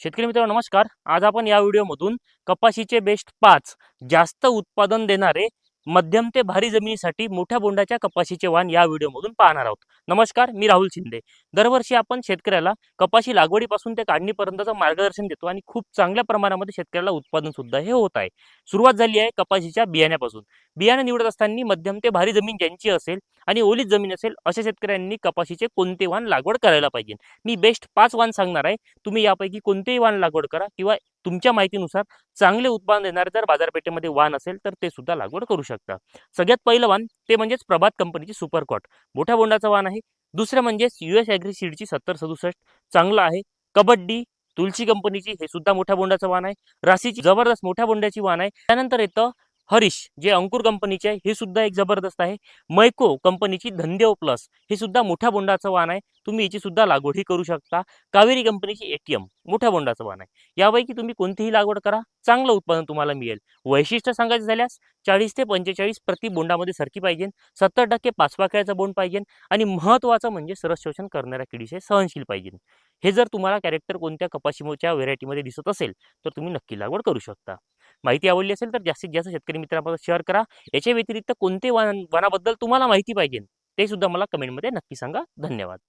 शेतकरी मित्रांनो नमस्कार. आज आपण या व्हिडिओमधून कपाशीचे बेस्ट 5 जास्त उत्पादन देणारे मध्यम ते भारी जमिनीसाठी मोठ्या बोंडाच्या कपाशीचे वाण या व्हिडिओमधून पाहणार आहोत. नमस्कार, मी राहुल शिंदे. दरवर्षी आपण शेतकऱ्याला कपाशी लागवडीपासून ते काढणीपर्यंतचं मार्गदर्शन देतो आणि खूप चांगल्या प्रमाणामध्ये शेतकऱ्याला उत्पादन सुद्धा हे होत आहे. सुरुवात झाली आहे कपाशीच्या बियाण्यापासून. बियाणे निवडत असताना मध्यम ते भारी जमीन ज्यांची असेल आणि ओलीत जमीन असेल अशा शेतकऱ्यांनी कपाशीचे कोणते वाण लागवड करायला पाहिजे. मी बेस्ट 5 वाण सांगणार आहे. तुम्ही यापैकी कोणतेही वाण लागवड करा किंवा तुमच्या माहितीनुसार चांगले उत्पादन देणारे जर बाजारपेठेमध्ये वाण असेल तर ते सुद्धा लागवड करू शकता. सगळ्यात पहिलं वाण ते म्हणजेच प्रभात कंपनीची सुपर कॉट, मोठ्या बोंडाचं वाण आहे. दुसरं म्हणजेच US ॲग्री सीडची 7067 चांगलं आहे. कबड्डी तुलसी कंपनीची हे सुद्धा मोठ्या बोंडाचं वाण आहे. राशीची जबरदस्त मोठ्या बोंडाची वाण आहे. त्यानंतर येतं हरीश जे अंकुर कंपनीचे आहे, हे सुद्धा एक जबरदस्त आहे. मैको कंपनीची धनदेव प्लस हे सुद्धा मोठ्या बोंडाचं वाण आहे. तुम्ही याची सुद्धा लागवड ही करू शकता. कावेरी कंपनीची ATM मोठ्या बोंडाचं वाण आहे. यापैकी तुम्ही कोणतीही लागवड करा, चांगलं उत्पादन तुम्हाला मिळेल. वैशिष्ट्य सांगायचं झाल्यास 40 ते 45 प्रति बोंडामध्ये सरकी पाहिजे, 70% पाचपाकळ्याचं बोंड पाहिजे आणि महत्त्वाचं म्हणजे सरस शोषण करणाऱ्या किडीचे सहनशील पाहिजे. हे जर तुम्हाला कॅरेक्टर कोणत्या कपाशीच्या व्हेरायटीमध्ये दिसत असेल तर तुम्ही नक्की लागवड करू शकता. माहिती आवडली असेल तर जास्तीत जास्त शेतकरी मित्रांपर्यंत शेअर करा. याच्या व्यतिरिक्त कोणते वाणाबद्दल तुम्हाला माहिती पाहिजे ते सुद्धा मला कमेंटमध्ये नक्की सांगा. धन्यवाद.